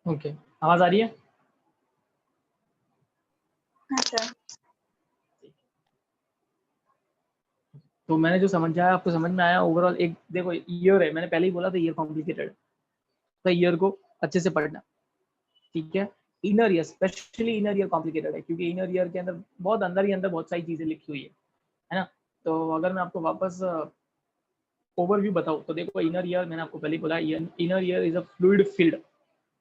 Okay, आवाज आ रही है? हाँ सर। तो मैंने जो समझाया आपको समझ में आया ओवरऑल? एक देखो ईयर है, मैंने पहले ही बोला था ईयर कॉम्प्लिकेटेड, तो ईयर को अच्छे से पढ़ना, ठीक है। Inner ear, specially inner ear complicated है, क्योंकि इनर ईयर के अंदर बहुत अंदर ही अंदर बहुत सारी चीजें लिखी हुई है ना। तो अगर मैं आपको वापस ओवरव्यू बताऊं तो देखो, इनर ईयर मैंने आपको पहले ही बोला, inner ear is a fluid field.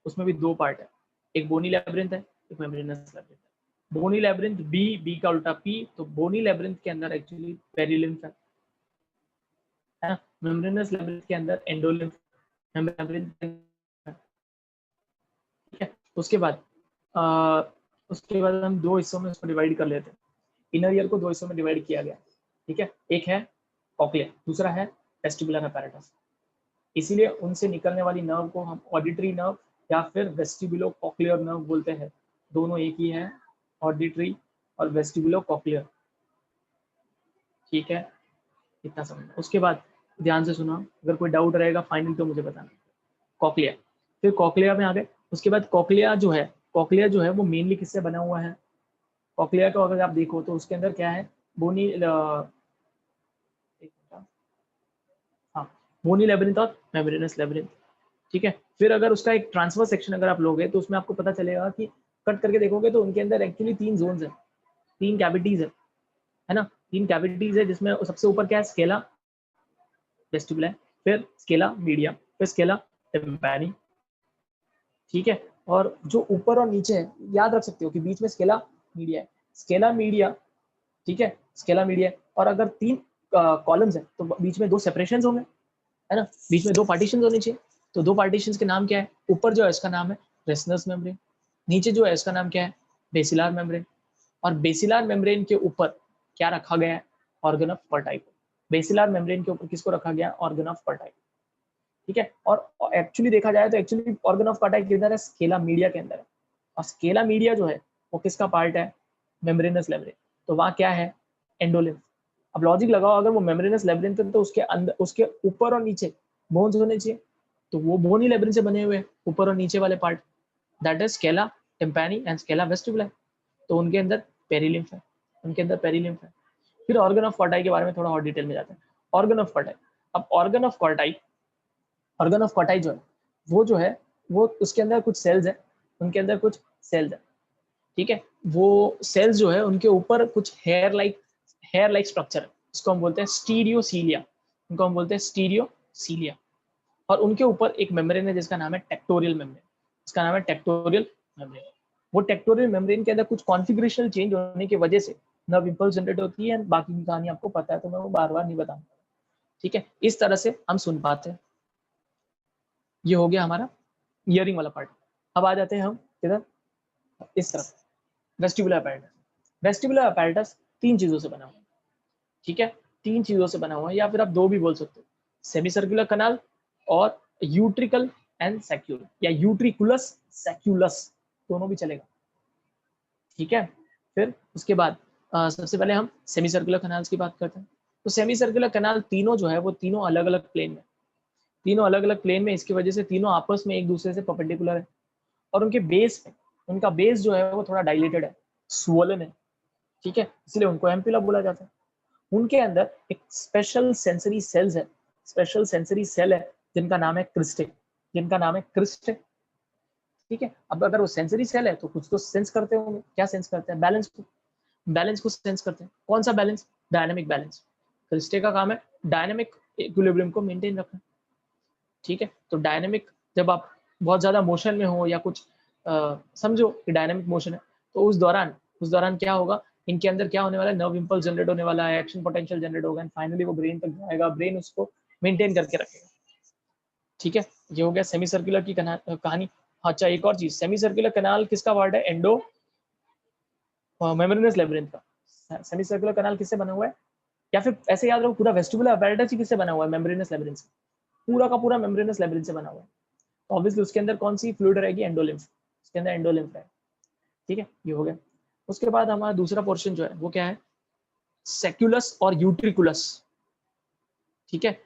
उसमें भी दो पार्ट है, एक बोनी लेब्रिंथ है, एक मेम्ब्रेनस लेब्रिंथ है। बोनी लेब्रिंथ बी का उल्टा पी, तो बोनी लेब्रिंथ के अंदर एक्चुअली पेरिलिम्फ है ना। मेम्ब्रेनस लेब्रिंथ के अंदर एंडोलिम्फ, ठीक है। उसके बाद हम दो हिस्सों में उसको डिवाइड कर लेते हैं। इनर ईयर को दो हिस्सों में डिवाइड किया गया, ठीक है। एक है कॉक्लिया, दूसरा है वेस्टिबुलर apparatus। इसीलिए उनसे निकलने वाली नर्व को हम ऑडिटरी नर्व या फिर वेस्टिबुलो कॉक्लियर नर्व बोलते हैं। दोनों एक ही है, ऑडिटरी और वेस्टिबुलो कॉक्लियर, ठीक है। इतना समझना। उसके बाद ध्यान से सुना, अगर कोई डाउट रहेगा फाइनल तो मुझे बताना। कॉक्लिया, फिर कॉक्लिया में आ गए। उसके बाद कॉक्लिया जो है वो मेनली किससे बना हुआ है? कॉक्लिया को अगर आप देखो तो उसके अंदर क्या है, बोनी हाँ, बोनी लेब्रिंथ और मेम्ब्रेनस लेब्रिंथ, ठीक है। फिर अगर उसका एक ट्रांसफर सेक्शन अगर आप लोगे तो उसमें आपको पता चलेगा कि कट करके देखोगे तो उनके अंदर एक्चुअली तीन जोन्स है, तीन कैविटीज है ना। तीन कैविटीज है, जिसमें सबसे ऊपर क्या है, स्केला वेस्टिबुला, फिर स्केला मीडिया, फिर स्केला टिम्पैनी, ठीक है। और जो ऊपर और नीचे है याद रख सकते हो कि बीच में स्केला मीडिया है, स्केला मीडिया, ठीक है, स्केला मीडिया। और अगर तीन कॉलम्स है तो बीच में दो सेपरेशन होंगे, है ना, बीच में दो पार्टीशन होने चाहिए। तो दो पार्टीशन के नाम क्या है? ऊपर जो है इसका नाम है रेसनस मेम्ब्रेन, नीचे जो है इसका नाम क्या है, बेसिलार मेम्ब्रेन। और बेसिलार मेम्ब्रेन के ऊपर क्या रखा गया है? ऑर्गन ऑफ पर्टाई को। बेसिलार मेम्ब्रेन के ऊपर किसको रखा गया? ऑर्गन ऑफ पर्टाई, ठीक है। और एक्चुअली देखा जाए तो एक्चुअली ऑर्गन ऑफ पर्टाई किधर है? स्केला मीडिया के अंदर है। और स्केला मीडिया जो है वो किसका पार्ट है? Membranes labyrinth. तो वहाँ क्या है? एंडोलिम्फ। अब लॉजिक लगाओ, अगर वो मेम्ब्रेनस लेब्रिंथ है तो उसके अंदर, उसके ऊपर और नीचे बोन्स होने चाहिए, तो वो बोन ही लेब्रिंथ से बने हुए हैं, ऊपर और नीचे वाले part, that is scala tympani and scala vestibuli. तो उनके अंदर पेरिलिम्फ है, उनके अंदर पेरिलिम्फ है। फिर ऑर्गन ऑफ पर्टाई के बारे में थोड़ा और डिटेल में जाते हैं। ऑर्गन ऑफ पर्टाई, अब ऑर्गन ऑफ पर्टाई, ऑर्गन ऑफ पर्टाई जो है वो उसके अंदर कुछ सेल्स है, उनके अंदर कुछ सेल्स है, ठीक है। वो सेल्स जो है उनके ऊपर कुछ हेयर लाइक स्ट्रक्चर है, इसको हम बोलते हैं स्टीरियोसीलिया, उनको हम बोलते हैं स्टीरियोसीलिया। और उनके ऊपर एक मेम्ब्रेन है जिसका नाम है टेक्टोरियल मेम्ब्रेन, इसका नाम है टेक्टोरियल मेम्ब्रेन। वो टेक्टोरियल मेम्ब्रेन के अंदर कुछ कॉन्फ़िगरेशनल चेंज होने की वजह से नर्व इंपल्स जनरेट होती है। बाकी की कहानी आपको पता है तो मैं वो बार बार नहीं बताऊंगा, ठीक है। इस तरह से हम सुन पाते हैं। ये हो गया हमारा ईयरिंग वाला पार्ट। अब आ जाते हैं हम इधर इस तरफ, वेस्टिबुलर apparatus। वेस्टिबुलर apparatus तीन चीजों से बना हुआ है, ठीक है, तीन चीजों से बना हुआ है, या फिर आप दो भी बोल सकते हो, सेमी सर्कुलर कनाल और यूट्रिकल एंड सैक्यूल, या यूट्रिकुलस सैक्यूलस, दोनों भी चलेगा, ठीक है। फिर उसके बाद सबसे पहले हम सेमी सर्कुलर कनाल्स की बात करते हैं। तो सेमी सर्कुलर कनाल तीनों जो है वो तीनों अलग अलग प्लेन में, तीनों अलग अलग प्लेन में, इसकी वजह से तीनों आपस में एक दूसरे से परपेंडिकुलर है। और उनके बेस पे, उनका बेस जो है वो थोड़ा डायलेटेड है, स्वोलन है, ठीक है, इसलिए उनको एम्पुला बोला जाता है। उनके अंदर एक स्पेशल सेंसरी सेल्स है, स्पेशल सेंसरी सेल है जिनका नाम है क्रिस्टे, जिनका नाम है क्रिस्टे, ठीक है। अब अगर वो सेंसरी सेल है तो कुछ तो सेंस करते होंगे, क्या सेंस करते हैं? बैलेंस को, बैलेंस को सेंस करते हैं। कौन सा बैलेंस? Dynamic balance. क्रिस्टे का काम है डायनामिक इक्विलिब्रियम को मेंटेन रखना, ठीक है। तो डायनामिक, जब आप बहुत ज्यादा मोशन में हो या कुछ समझो कि डायनामिक मोशन है, तो उस दौरान क्या होगा, इनके अंदर क्या होने वाला है, नर्व इंपल्स जनरेट होने वाला है, एक्शन पोटेंशियल जनरेट होगा, एंड फाइनली वो ब्रेन तक जाएगा, ब्रेन उसको मेंटेन करके रखेगा, ठीक है। ये हो गया सेमी सर्कुलर की कहानी। अच्छा, एक और चीज, सेमी सर्कुलर कनाल किसका पार्ट है? एंडो मेम्ब्रेनस लेब्रिंथ का। सेमी सर्कुलर कनाल किससे बना हुआ है? या फिर ऐसे याद रखो, पूरा वेस्टिबुलर apparatus ही किससे बना हुआ है? मेम्ब्रेनस लेब्रिंथ से, पूरा का पूरा मेम्ब्रेनस लेब्रिंथ से बना हुआ है। तो ऑब्वियसली उसके अंदर कौन सी फ्लूइड रहेगी? एंडोलिम्फ, उसके अंदर एंडोलिम्फ है, ठीक है। ये हो गया। उसके बाद हमारा दूसरा पोर्शन जो है वो क्या है? सेक्युलस और यूट्रिकुलस, ठीक है।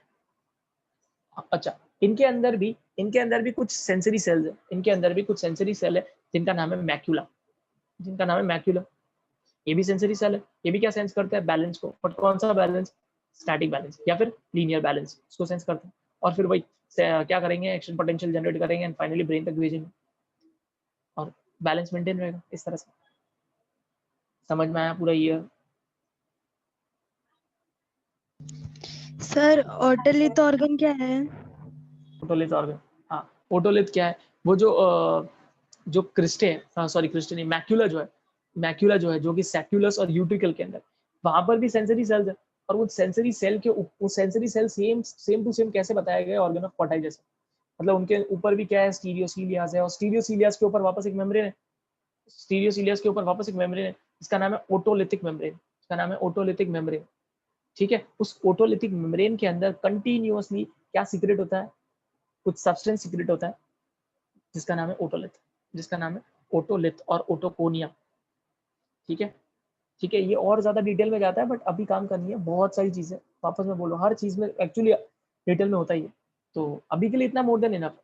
अच्छा, इनके अंदर भी इनके अंदर भी कुछ सेंसरी सेल्स है, इनके अंदर भी कुछ सेंसरी सेल है जिनका नाम है मैक्यूला, जिनका नाम है मैक्यूला। ये भी सेंसरी सेल है, ये भी क्या सेंस करता है, बैलेंस को, बट कौन सा बैलेंस, स्टैटिक बैलेंस या फिर लीनियर बैलेंस, इसको सेंस करते हैं। और फिर वही क्या करेंगे, एक्शन पोटेंशियल जनरेट करेंगे एंड फाइनली ब्रेन तक भेजेंगे और बैलेंस मेंटेन रहेगा इस तरह से। समझ में आया पूरा ये? सर ओटोलिथ ऑर्गन क्या है? ओटोलिथ ऑर्गन, हाँ ओटोलिथ क्या है, वो जो क्रिस्टे है, सॉरी क्रिस्टे नहीं, मैक्यूला जो है जो कि सैक्यूलस और यूटिकल के अंदर, वहां पर भी सेंसरी सेल्स है। और वो सेंसरी सेल के वो sensory cell same to same कैसे बताया गया ऑर्गन ऑफ कॉटाई जैसे, मतलब उनके ऊपर भी क्या है, स्टीरियोसीलियास है, और स्टीरियोसीलियास के ऊपर वापस एक मेम्ब्रेन है, स्टीरियोसीलियास के ऊपर वापस एक मेम्ब्रेन है, इसका नाम है ओटोलिथिक मेम्ब्रेन, इसका नाम है ओटोलिथिक मेम्ब्रेन। ठीक है, उस ओटोलिथिक मेम्ब्रेन के अंदर कंटिन्यूअसली क्या सीक्रेट होता है, कुछ सब्सटेंस सीक्रेट होता है जिसका नाम है ओटोलिथ, जिसका नाम है ओटोलिथ और ओटोकोनिया। ठीक है, ठीक है, ये और ज्यादा डिटेल में जाता है बट अभी काम करनी है, बहुत सारी चीजें वापस में बोलो, हर चीज में एक्चुअली डिटेल में होता ही है, तो अभी के लिए इतना मोर देन इनफ।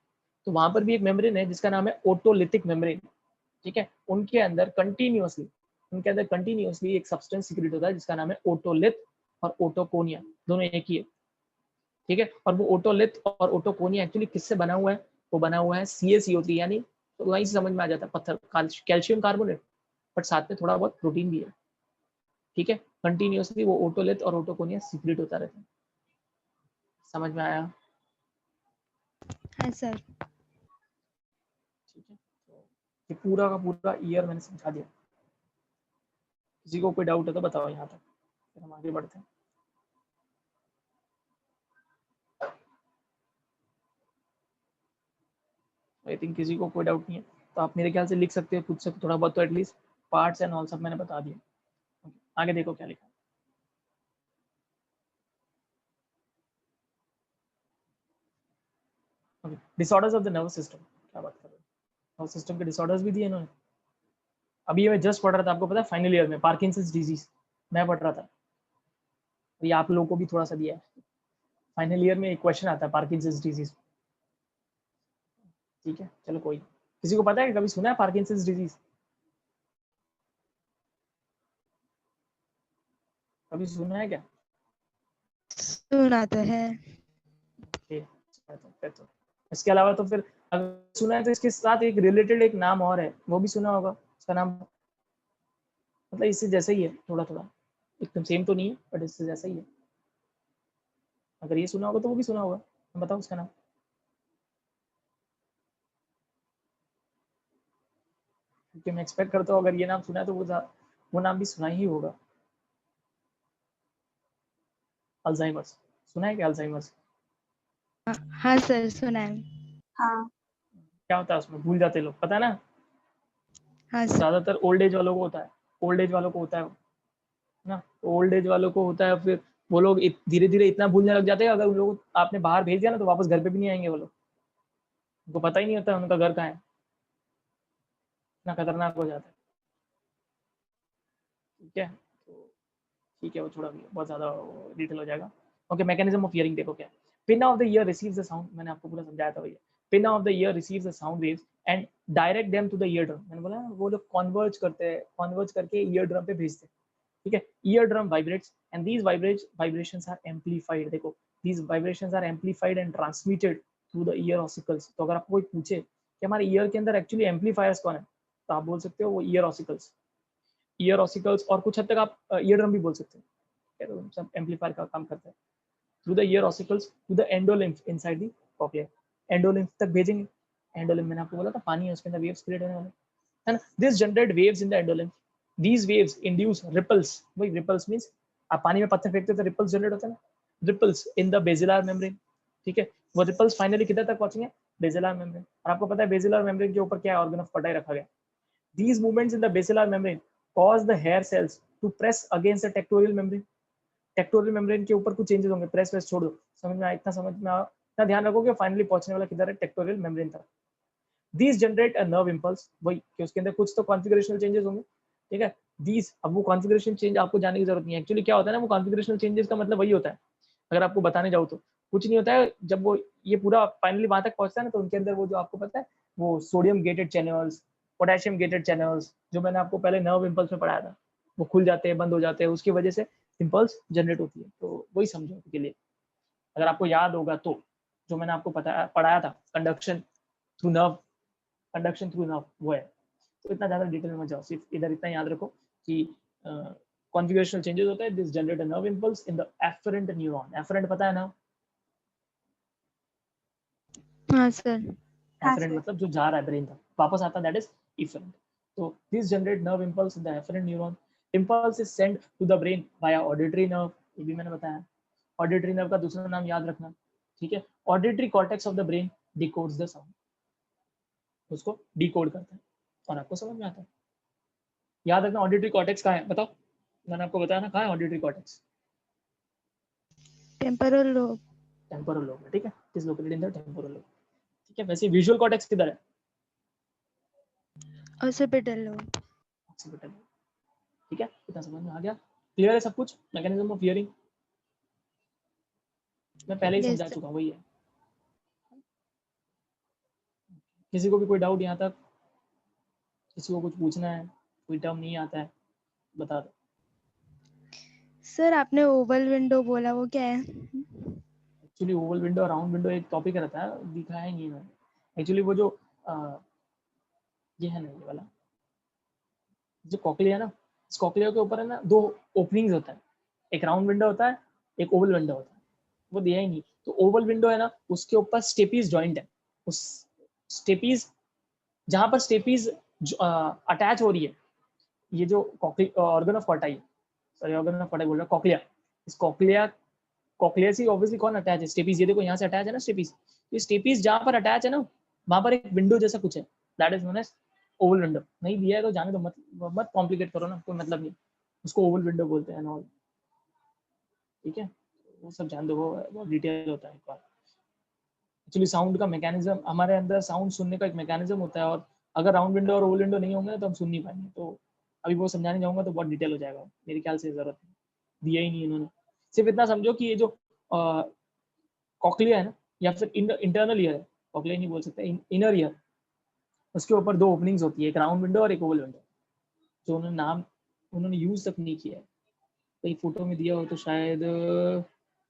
तो वहां पर भी एक मेम्ब्रेन है जिसका नाम है ओटोलिथिक मेम्ब्रेन। ठीक है, उनके अंदर कंटिन्यूअसली एक सब्सटेंस सीक्रेट होता है जिसका नाम है ओटोलिथ और ओटोकोनिया, दोनों एक ही है। ठीक है, और वो ओटोलिथ और ओटोकोनिया एक्चुअली किससे बना हुआ है, वो बना हुआ है CaCO3, यानी तो वहीं से समझ में आ जाता है पत्थर, कैल्शियम कार्बोनेट, बट साथ में थोड़ा बहुत प्रोटीन भी है। ठीक है, कंटिन्यूअसली वो ओटोलिथ और ओटोकोनिया सीक्रेट होता रहता है। समझ में आया? हाँ सर। ठीक है, तो ये पूरा का पूरा ईयर मैंने समझा दिया। किसी को कोई डाउट है तो बताओ यहाँ तक, फिर हम आगे बढ़ते हैं। आई थिंक किसी को कोई डाउट नहीं है, तो आप मेरे ख्याल से लिख सकते हो खुद से थोड़ा बहुत, तो एटलीस्ट पार्ट्स एंड ऑल सब मैंने बता दिया। आगे देखो क्या लिखा। Disorders of the nervous system, क्या बात कर रहे हो, नर्वस सिस्टम के डिसऑर्डर्स भी दिए इन्होंने। अभी ये मैं जस्ट पढ़ रहा था, आपको पता है फाइनल ईयर में पार्किंसंस डिजीज मैं पढ़ रहा था, ये आप लोगों को भी थोड़ा सा दिया है, फाइनल ईयर में एक क्वेश्चन आता है पार्किंसंस डिजीज। ठीक है, चलो कोई, किसी को पता है, कभी सुना है पार्किंसंस डिजीज, कभी सुना है क्या? सुना तो है। तो इसके अलावा तो फिर अगर सुना है तो इसके साथ एक रिलेटेड एक नाम और है, वो भी सुना होगा, उसका नाम मतलब इससे जैसा ही है, थोड़ा थोड़ा, एकदम सेम तो नहीं है बट इससे जैसा ही है। अगर ये सुना होगा तो वो भी सुना होगा, बताओ उसका नाम। क्योंकि मैं एक्सपेक्ट करता हूँ अगर ये नाम सुना है तो वो नाम भी सुना ही होगा। अल्जाइमर्स, सुना है क्या अल्जाइमर्स? हाँ सर सुना है। हाँ क्या होता है उसमें, भूल जाते लोग, पता है ना, हाँ सर। ज्यादातर ओल्ड एज वालों को होता है, ओल्ड एज वालों को होता है ना, ओल्ड एज वालों को होता है, फिर वो लोग धीरे धीरे इतना भूलने लग जाते हैं, अगर उन लोग आपने बाहर भेज दिया ना तो वापस घर पे भी नहीं आएंगे वो लोग, उनको पता ही नहीं होता उनका घर कहाँ है, इतना खतरनाक हो जाता है। ठीक है, तो ठीक है, वो थोड़ा बहुत ज़्यादा डिटेल हो जाएगा। ओके, मैकेनिज्म ऑफ हियरिंग देखो क्या, pinna of the ear receives the sound, मैंने आपको पूरा समझाया था भैया, pinna of the ear receives the sound waves and direct them to the ear drum, मैंने बोला वो लोग कन्वर्ज करते हैं, कन्वर्ज करके ईयर ड्रम पे भेजते हैं। ठीक है, ear drum vibrates and these vibrations are amplified, देखो these vibrations are amplified and transmitted through the ear ossicles. तो अगर आपको कोई पूछे कि हमारे ईयर के अंदर एक्चुअली एम्पलीफायर्स कौन है, तो आप बोल सकते हो वो ईयर ऑसिकल्स, ईयर ऑसिकल्स, और कुछ हद तक आप ईयर ड्रम भी बोल सकते हैं, तो सब एम्पलीफायर का काम करता है। Through the ear ossicles to the endolymph inside the cochlea, endolymph तक भेजेंगे। एंडोलिम्फ मैंने आपको बोला था पानी है, उसके अंदर वेव्स क्रिएट होने वाले है ना, this generate waves in the endolymph, these waves induce ripples, वही ripples means आप पानी में पत्थर फेंकते हो तो रिपल्स जनरेट होता है ना, ripples in the basilar membrane. ठीक है, वो रिपल्स फाइनली किधर तक पहुंचेंगे, बेसिलर मेम्ब्रेन, और आपको पता है बेसिलर मेम्ब्रेन के ऊपर क्या है, ऑर्गन ऑफ कॉटाई रखा गया। these movements in the basilar membrane cause the hair cells to press against the tectorial membrane, tectorial membrane के ऊपर कुछ चेंजेस होंगे, प्रेस वेस छोड़ दो, समझ में आया, इतना समझ में आया, इतना ध्यान रखो कि फाइनली पहुंचने वाला किधर है, टेक्टोरियल मेम्ब्रेन तक। These generate a nerve impulse, वही कि उसके अंदर कुछ तो कॉन्फ़िगरेशनल चेंजेस होंगे। ठीक है, these, अब वो कॉन्फ़िगरेशन चेंज आपको जानने की जरूरत नहीं है, एक्चुअली क्या होता है ना, वो कॉन्फ़िगरेशनल चेंजेस का मतलब वही होता है, अगर आपको बताने जाऊँ तो कुछ नहीं होता है जब वो ये पूरा फाइनली वहां तक पहुंचता है ना, तो उनके अंदर वो जो आपको पता है वो sodium gated channels, potassium gated channels, जो मैंने आपको पहले नर्व इम्पल्स में पढ़ाया था, वो खुल जाते हैं, बंद हो जाते हैं, उसकी वजह से इम्पल्स जनरेट होती है। तो वही समझो के लिए, अगर आपको याद होगा तो, जो मैंने आपको पढ़ाया था conduction through nerve, conduction through nerve वो है। तो इतना ज़्यादा डिटेल में मत जाओ, सिर्फ इधर इतना याद रखो कि कॉन्फ़िगरेशनल चेंजेस होता है, this generate a nerve impulse in the afferent neuron. Afferent पता है ना? हाँ सर। एफरेंट मतलब जो जा रहा है ब्रेन तक वापस आता है, दैट इज इफरेंट। तो this generate nerve impulse in the afferent neuron. Impulse is send to the brain via auditory nerve, ये भी मैंने बताया। ऑडिटरी नर्व का दूसरा नाम याद रखना, ठीक है? Auditory cortex of the brain डिकोड्स the sound, उसको डिकोड करता है और आपको समझ में आता है। याद रखना ऑडिटरी कॉर्टेक्स कहाँ है, बताओ। मैंने आपको बताया ना कहाँ है auditory cortex? Temporal lobe. Temporal lobe में, ठीक है? Is located in the temporal lobe, ठीक है? वैसे विजुअल कॉर्टेक्स किधर है? Occipital lobe. ऑक्सीपिटल, ठीक है? इतना समझ में आ गया? क्लियर है सब कुछ? मैकेनिज्म ऑफ हियरिंग मैं पहले ही यस समझा सर। चुका हूँ, वही है। किसी को भी कोई डाउट यहाँ तक? किसी को कुछ पूछना है? कोई टर्म नहीं आता है, बता दो। सर आपने ओवल विंडो बोला, वो क्या है? एक्चुअली ओवल विंडो और राउंड विंडो एक टॉपिक रहता है, दिखाया नहीं मैंने। एक्चुअली वो जो ये है ना, ये वाला जो कॉकलिया है ना, इस कॉकलिया के ऊपर है ना दो ओपनिंग्स होता है, एक राउंड विंडो होता है, एक ओवल विंडो होता है। वो दिया ही नहीं। तो ओवल विंडो है ना, उसके ऊपर स्टेपीज जॉइंट है। उस स्टेपीज, जहां पर स्टेपीज अटैच हो रही है, ये जो organ of Corti, sorry organ of Corti बोल रहा, कॉकलिया, इस कॉकलिया, कॉकलिया से ऑब्वियसली कौन अटैच है? स्टेपीज। ये देखो यहाँ से अटैच है ना स्टेपीज। ये स्टेपीज जहां पर अटैच है ना, वहां पर एक विंडो जैसा कुछ है, that is known as oval window. नहीं दिया है तो जाने दो, मत मत कॉम्प्लिकेट करो ना, कोई मतलब नहीं। उसको ओवल विंडो बोलते हैं ना, ठीक है? वो सब जान दो, वो डिटेल होता है एक बार। एक्चुअली साउंड का मैकेनिज्म, हमारे अंदर साउंड सुनने का एक मैकेनिज्म होता है, और अगर राउंड विंडो और ओवल विंडो नहीं होंगे तो हम सुन नहीं पाएंगे। तो अभी वो समझाने जाऊंगा तो बहुत डिटेल हो जाएगा, मेरे ख्याल से जरूरत है, दिया ही नहीं इन्होंने। सिर्फ इतना समझो कि ये जो कॉकलिया है ना, या फिर इंटरनल ईयर है, कॉकलिया नहीं बोल सकते, इनर ईयर, उसके ऊपर दो ओपनिंग्स होती है, एक राउंड विंडो और एक ओवल विंडो, जो उन्होंने नाम उन्होंने यूज तक नहीं किया है। कहीं फोटो में दिया हो तो शायद,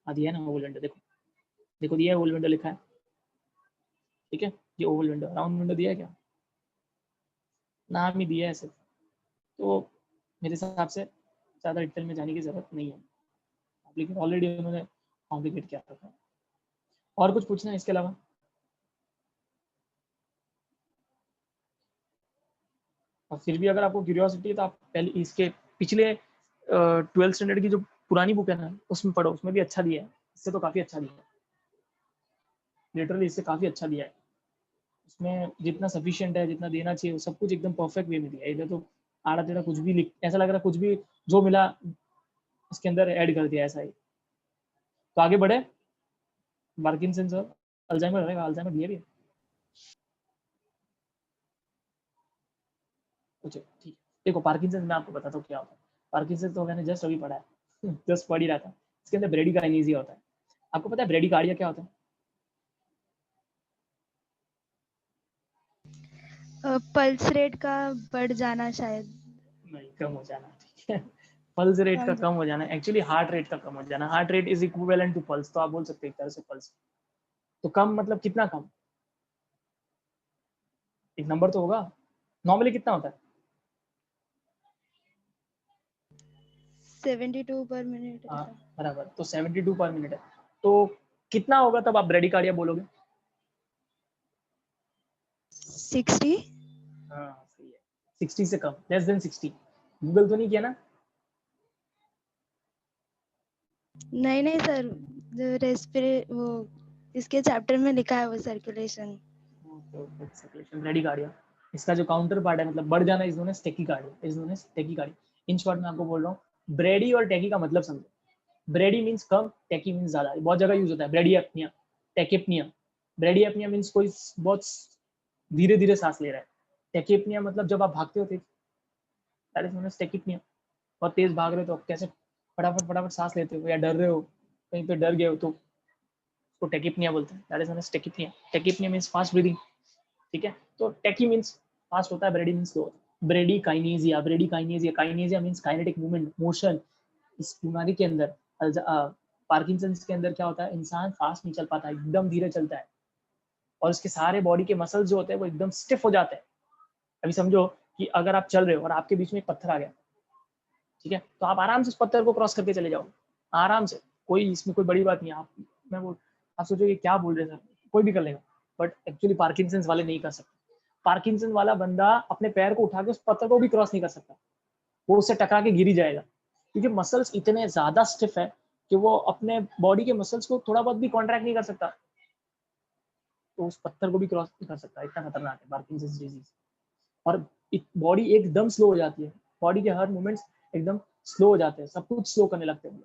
हाँ दिया है ना ओवल विंडो, देखो देखो दिया है, ओवल विंडो लिखा है, ठीक है? ये ओवल विंडो, राउंड विंडो दिया है क्या? नाम ही दिया है सिर्फ। तो मेरे हिसाब से ज़्यादा डिटेल में जाने की ज़रूरत नहीं है, लेकिन ऑलरेडी उन्होंने कॉम्प्लिकेट किया था। और कुछ पूछना है इसके अलावा? और फिर भी अगर आपको क्यूरियोसिटी है तो आप पहले इसके पिछले 12th स्टैंडर्ड की जो पुरानी बुक है ना, उसमें पढ़ो, उसमें भी अच्छा दिया है, इससे तो काफ़ी अच्छा दिया है, लिटरली इससे काफ़ी अच्छा दिया है। उसमें जितना सफिशिएंट है, जितना देना चाहिए, वो सब कुछ एकदम परफेक्ट वे में दिया है। इधर तो आड़ा टेढ़ा कुछ भी लिख, ऐसा लग रहा है कुछ भी जो मिला उसके अंदर ऐड कर दिया, ऐसा ही। तो आगे बढ़े, पार्किंसंस और अल्जाइमर रहेगा, अल्जाइमर दिया भी है कुछ, ठीक है? देखो पार्किंसंस मैं आपको बताता हूँ क्या होता है। पार्किंसंस तो मैंने जस्ट अभी पढ़ा है, जस्ट पढ़ ही रहा था। इसके अंदर ब्रेडिकाइनेसिया होता है। आपको पता है ब्रेडिकार्डिया क्या होता है? पल्स रेट का बढ़ जाना शायद। नहीं, कम हो जाना, ठीक है? पल्स रेट का हाँ कम हो जाना, एक्चुअली हार्ट रेट का कम हो जाना। Heart rate is equivalent to pulse, तो आप बोल सकते हैं एक तरह से पल्स। तो कम मतलब कितना कम? एक नंबर तो होगा, नॉर्मली कितना होता है? 72 पर मिनट हाँ ऐसा। बराबर, तो 72 पर मिनट है। तो कितना होगा तब आप ब्रेडिकार्डिया बोलोगे? 60। हाँ सही है, 60 से कम, लेस देन 60। गूगल तो नहीं किया ना? नहीं नहीं सर, जो रेस्पिरे वो इसके चैप्टर में लिखा है वो सर्कुलेशन। सर्कुलेशन ब्रेडिकार्डिया, इसका जो काउंटर पार्ट है, मतलब बढ़ जाना, is known as tachycardia, is known as tachycardia. In short मैं आपको बोल रहा हूँ, ब्रेडी और टेकी का मतलब समझो। ब्रेडी मीन्स कम, टेकी मीन्स ज्यादा, बहुत जगह यूज होता है। ब्रेडियपनिया, टेकिपनिया। ब्रेडियपनिया मीन्स कोई बहुत धीरे धीरे सांस ले रहा है। टेकिपनिया मतलब जब आप भागते हो, that is known as tachypnoea. बहुत तेज भाग रहे हो तो कैसे फटाफट फटाफट सांस लेते हो, या डर रहे हो, कहीं पे डर गए हो तो उसको टेकिपनिया बोलते हैं, that is known as tachypnoea. Tachypnoea means fast breathing, ठीक है। तो टेकी मींस फास्ट होता है, brady means slow. Bradykinesia, bradykinesia, kinesia means kinetic movement, motion. इस बीमारी के अंदर पार्किंसंस के अंदर क्या होता है, इंसान फास्ट नहीं चल पाता, एकदम धीरे चलता है और उसके सारे बॉडी के मसल्स जो होते हैं वो एकदम स्टिफ हो जाते हैं। अभी समझो कि अगर आप चल रहे हो और आपके बीच में एक पत्थर आ गया, ठीक है, तो आप आराम से उस पत्थर को क्रॉस करके चले जाओ, आराम से, कोई इसमें कोई बड़ी बात नहीं है। आप सोचोगे क्या बोल रहे हैं सर, कोई भी कर लेगा, बट एक्चुअली पार्किंसंस वाले नहीं कर सकते। पार्किंसन वाला बंदा अपने पैर को उठा के उस पत्थर को भी क्रॉस नहीं कर सकता, वो उससे टकरा के गिर ही जाएगा, क्योंकि मसल्स इतने ज्यादा स्टिफ है कि वो अपने बॉडी के मसल्स को थोड़ा बहुत भी कॉन्ट्रैक्ट नहीं कर सकता, तो उस पत्थर को भी क्रॉस नहीं कर सकता। इतना खतरनाक है पार्किंसंस डिजीज। और बॉडी एकदम स्लो हो जाती है, बॉडी के हर मूवमेंट्स एकदम स्लो हो जाते हैं, सब कुछ स्लो करने लगते हैं,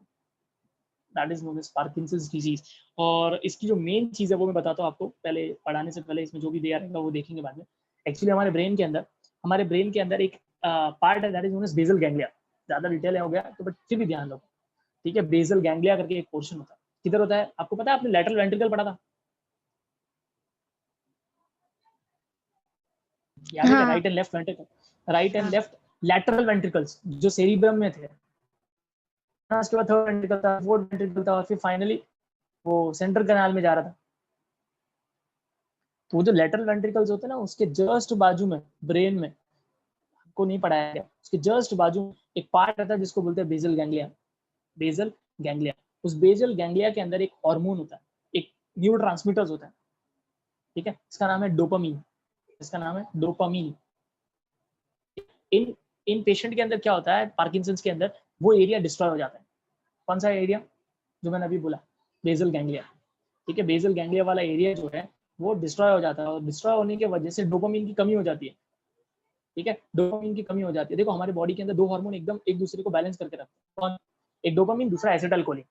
that is known as Parkinson's disease. और इसकी जो मेन चीज है वो मैं बताता हूँ आपको, पहले पढ़ाने से पहले इसमें जो भी दिया रहेगा वो देखेंगे बाद में। एक्चुअली हमारे ब्रेन के अंदर एक पार्ट है that is known as basal ganglia. ज्यादा डिटेल हो गया तो बट फिर भी ध्यान रखो, ठीक है। बेसल गैंग्लिया करके एक पोर्शन होता है, किधर होता है आपको पता है, आपने लैटरल वेंट्रिकल पढ़ा था, याद है क्या, हाँ right and left ventricle, right and left lateral ventricles जो सेरिब्रम में थे, उसके बाद थर्ड वेंट्रिकल था, फोर्थ वेंट्रिकल था, और फिर फाइनली वो सेंट्रल कैनाल में जा रहा था। तो वो जो लेटरल वेंट्रिकल्स होते हैं ना, उसके जस्ट बाजू में ब्रेन में, आपको नहीं पढ़ाया गया, उसके जस्ट बाजू में एक पार्ट रहता है जिसको बोलते हैं बेसल गैंग्लिया। बेसल गैंग्लिया, उस बेसल गैंग्लिया के अंदर एक हार्मोन होता है, एक न्यूरोट्रांसमीटर्स होता है, ठीक है, इसका नाम है डोपामीन, इसका नाम है डोपामीन। इन इन पेशेंट के अंदर क्या होता है, पार्किंसंस के अंदर वो एरिया डिस्ट्रॉय हो जाता है। कौन सा एरिया, जो मैंने अभी बोला, बेसल गैंग्लिया, ठीक है। बेसल गैंग्लिया वाला एरिया जो है वो डिस्ट्रॉय हो जाता है, और डिस्ट्रॉय होने की वजह से डोपामीन की कमी हो जाती है, ठीक है। डोपामीन की कमी हो जाती है। देखो हमारे बॉडी के अंदर दो हार्मोन एकदम एक दूसरे को बैलेंस करके रखते हैं, कौन, एक डोपामीन, दूसरा एसिटाइलकोलिन,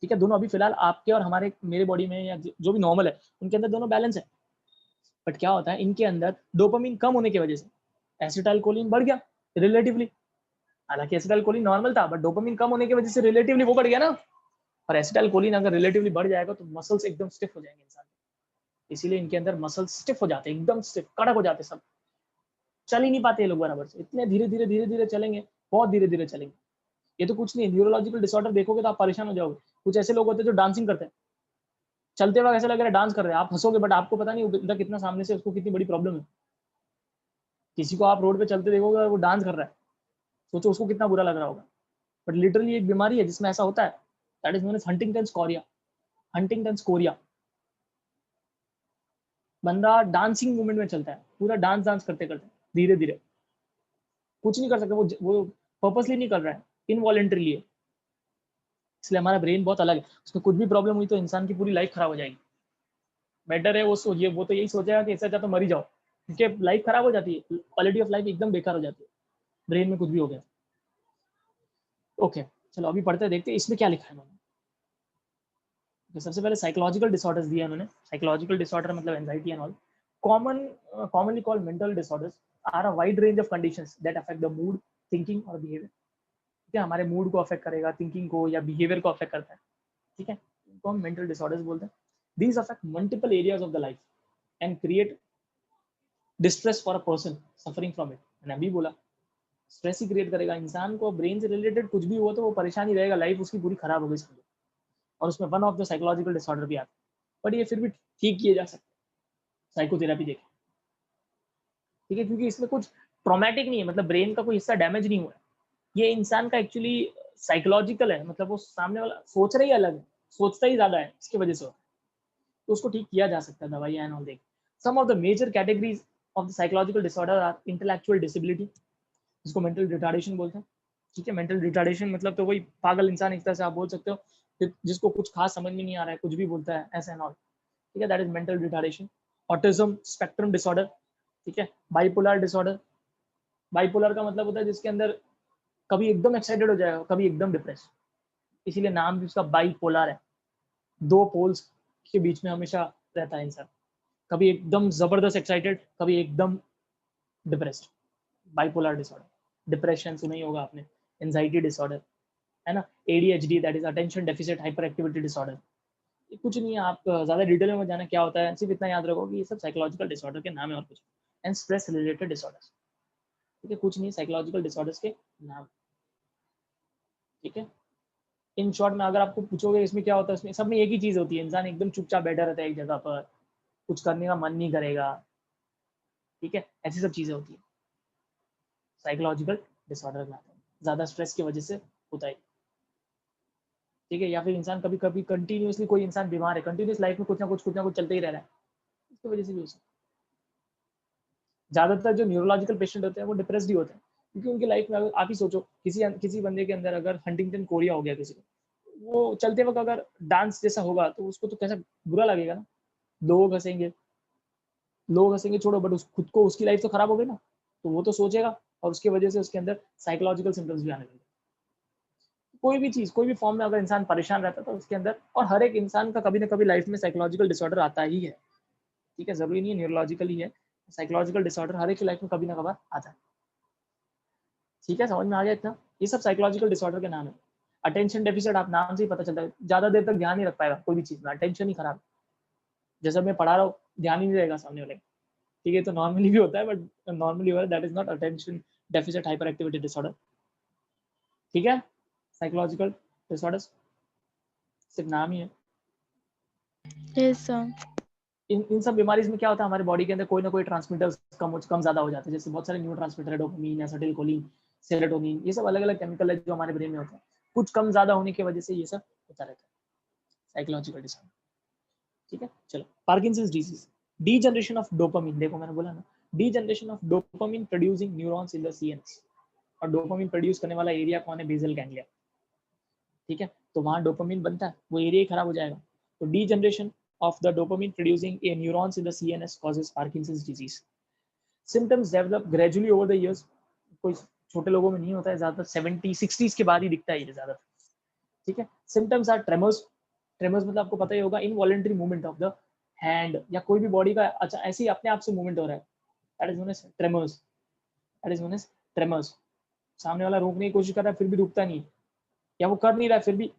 ठीक है। दोनों अभी फिलहाल आपके और हमारे मेरे बॉडी में या जो भी नॉर्मल है उनके अंदर दोनों बैलेंस है, बट क्या होता है इनके अंदर डोपामीन कम होने की वजह से एसिटाइलकोलिन बढ़ गया रिलेटिवली। हालांकि एसिटाइलकोलिन नॉर्मल था, बट डोपामीन कम होने की वजह से रिलेटिवली वो बढ़ गया ना। और एसिटाइलकोलिन अगर रिलेटिवली बढ़ जाएगा तो मसल्स एकदम स्टिफ हो जाएंगे इंसान, इसीलिए इनके अंदर मसल्स स्टिफ हो जाते हैं, एकदम स्टिफ, कड़क हो जाते हैं, सब चल ही नहीं पाते ये लोग बराबर से, इतने धीरे धीरे चलेंगे, बहुत धीरे धीरे चलेंगे। ये तो कुछ नहीं, न्यूरोलॉजिकल डिसऑर्डर देखोगे तो आप परेशान हो जाओगे। कुछ ऐसे लोग होते हैं जो डांसिंग करते हैं, चलते वक्त ऐसा लग रहा है डांस कर रहे हैं, आप हंसोगे, बट आपको पता नहीं उधर कितना सामने से उसको कितनी बड़ी प्रॉब्लम है। किसी को आप रोड पे चलते देखोगे वो डांस कर रहा है, सोचो उसको कितना बुरा लग रहा होगा। बट लिटरली एक बीमारी है जिसमें ऐसा होता है, that is known as Huntington chorea. Huntington chorea, बंदा डांसिंग मूवमेंट में चलता है, पूरा डांस डांस करते करते धीरे धीरे, कुछ नहीं कर सकता, वो पर्पसली नहीं कर रहा है, इनवॉलेंट्रीली है। इसलिए हमारा ब्रेन बहुत अलग है, उसमें कुछ भी प्रॉब्लम हुई तो इंसान की पूरी लाइफ खराब हो जाएगी। बेटर है वो सोचिए, वो तो यही सोचेगा कि ऐसा चाहे तो मर ही जाओ, क्योंकि लाइफ खराब हो जाती है, क्वालिटी ऑफ लाइफ एकदम बेकार हो जाती है, ब्रेन में कुछ भी हो गया। ओके, चलो अभी पढ़ते देखते इसमें क्या लिखा है उन्होंने। तो सबसे पहले साइकोलॉजिकल डिसऑर्डर्स दिया उन्होंने। साइकोलॉजिकल डिसऑर्डर मतलब anxiety and all, commonly called mental disorders are a wide range of conditions that affect the mood, thinking और behavior। ठीक है, हमारे मूड को अफेक्ट करेगा, थिंकिंग को या बिहेवियर को अफेक्ट करता है, ठीक है, इनको हम मेंटल डिसऑर्डर्स बोलते हैं। These affect multiple areas of the life and create distress for a person suffering from it. मैंने अभी बोला स्ट्रेस ही क्रिएट करेगा इंसान को, ब्रेन से रिलेटेड कुछ भी हुआ तो वो परेशान ही रहेगा, लाइफ उसकी पूरी खराब हो गई समझो। और उसमें one of the psychological disorder भी आता है, बट ये फिर भी ठीक किए जा सकते हैं साइकोथेरेपी देखें, ठीक है, क्योंकि इसमें कुछ ट्रॉमेटिक नहीं है, मतलब ब्रेन का कोई हिस्सा डैमेज नहीं हुआ है, ये इंसान का एक्चुअली साइकोलॉजिकल है, मतलब वो सामने वाला सोच रहा ही अलग है, सोचता ही ज्यादा है, इसकी वजह से होता है, तो उसको ठीक किया जा सकता है दवाई एंड ऑल देख। Some of the major categories of the psychological disorder are intellectual disability, जिसको मेंटल रिटार्डेशन बोलते हैं, ठीक है। मेंटल रिटार्डेशन मतलब तो वही पागल इंसान, एक तरह से आप बोल सकते हो, जिसको कुछ खास समझ में नहीं आ रहा है, कुछ भी बोलता है ऐसा एंड ऑल, ठीक है, that is mental retardation. Autism spectrum disorder, ठीक है। बाइपोलर डिसऑर्डर, बाइपोलर का मतलब होता है जिसके अंदर कभी एकदम एक्साइटेड हो जाएगा, कभी एकदम डिप्रेस, इसीलिए नाम भी उसका बाइपोलर है, दो पोल्स के बीच में हमेशा रहता है इंसान, कभी एकदम जबरदस्त एक्साइटेड, कभी एकदम डिप्रेस्ड, बाइपोलर डिसऑर्डर। डिप्रेशन सुना ही होगा आपने, एंजाइटी डिसऑर्डर, है ना, ADHD that is attention deficit hyper activity disorder, कुछ नहीं है, आप ज़्यादा डिटेल में मत जाना क्या होता है, सिर्फ इतना याद रखो कि ये सब साइकोलॉजिकल डिसऑर्डर के नाम है और कुछ, एंड स्ट्रेस रिलेटेड डिसऑर्डर्स, ठीक है, कुछ नहीं साइकोलॉजिकल डिसऑर्डर्स के नाम, ठीक है। इन शॉर्ट में अगर आपको पूछोगे इसमें क्या होता है, इसमें सब में एक ही चीज़ होती है, इंसान एकदम चुपचाप बैठा रहता है एक जगह पर, कुछ करने का मन नहीं करेगा, ठीक है, ऐसी सब चीज़ें होती है साइकोलॉजिकल डिसऑर्डर में आता है, ज़्यादा स्ट्रेस की वजह से होता है, ठीक है, या फिर इंसान कभी कभी कंटिन्यूसली, कोई इंसान बीमार है, कंटिन्यूस लाइफ में कुछ ना कुछ चलते ही रह रहा है, इसकी वजह से भी हो सकता है। ज़्यादातर जो न्यूरोलॉजिकल पेशेंट होते हैं वो डिप्रेस्ड ही होते हैं, क्योंकि उनकी लाइफ में अगर आप ही सोचो, किसी बंदे के अंदर अगर हंटिंगटन कोरिया हो गया किसी को, वो चलते वक्त अगर डांस जैसा होगा तो उसको तो कैसा बुरा लगेगा ना, लोग हंसेंगे, छोड़ो, बट खुद को उसकी लाइफ तो खराब हो गई ना, तो वो तो सोचेगा, और उसकी वजह से उसके अंदर साइकोलॉजिकल सिम्टम्स भी आने लगे। कोई भी चीज़, कोई भी फॉर्म में अगर इंसान परेशान रहता है तो उसके अंदर, और हर एक इंसान का कभी ना कभी लाइफ में साइकोलॉजिकल डिसऑर्डर आता ही है, ठीक है, ज़रूरी नहीं है न्यूरोलॉजिकल ही है, साइकोलॉजिकल डिसऑर्डर हर एक की लाइफ में कभी ना कभार आता है, ठीक है, समझ में आ गया इतना, ये सब साइकोलॉजिकल डिसऑर्डर के नाम है। अटेंशन डेफिसिट, आप नाम से ही पता चलता है, ज़्यादा देर तक ध्यान नहीं रख पाएगा कोई भी चीज़ में, अटेंशन ही खराब, जैसे मैं पढ़ा रहा हूँ, ध्यान ही नहीं रहेगा सामने वाले, ठीक है, तो नॉर्मली भी होता है, बट नॉर्मली हो रहा है, that is not attention deficit hyper activity disorder, ठीक है, साइकोलॉजिकल डिसऑर्डर्स सिर्फ नाम ही है। Yes sir. इन सब बीमारीज में क्या होता है, हमारे बॉडी के अंदर कोई ना कोई ट्रांसमीटर्स कम ज्यादा हो जाते हैं, जैसे बहुत सारे न्यूरो ट्रांसमीटर है, डोपामीन, एसिटिलकोलिन, सेरोटोनिन, ये सब अलग अलग केमिकल है जो हमारे ब्रेन में होते हैं, कुछ कम ज्यादा होने की वजह से ये सब होता रहता है, साइकोलॉजिकल डिसऑर्डर, ठीक है। चलो, Parkinson's disease, degeneration of dopamine, देखो मैंने बोला ना, degeneration of dopamine producing neurons in the CNS, और डोपामिन प्रोड्यूस करने वाला एरिया कौन है, बेसल गैंग्लिया, ठीक है, तो वहां डोपामिन बनता है, वो एरिया ही खराब हो जाएगा, तो degeneration of the dopamine producing a neurons in the CNS causes Parkinson's disease. Symptoms develop gradually over the years. कोई छोटे लोगों में नहीं होता है, ज्यादातर 70-60s के बाद ही दिखता है ये ज्यादा, ठीक है। Symptoms are tremors. Tremors मतलब आपको पता ही होगा, involuntary movement of the hand, या कोई भी बॉडी का अच्छा ऐसे ही अपने आप से मूवमेंट हो रहा है, that is known as tremors. That is known as tremors. सामने वाला रोकने की कोशिश कर रहा है फिर भी रुकता नहीं, या वो कर नहीं रहा है फिर भी,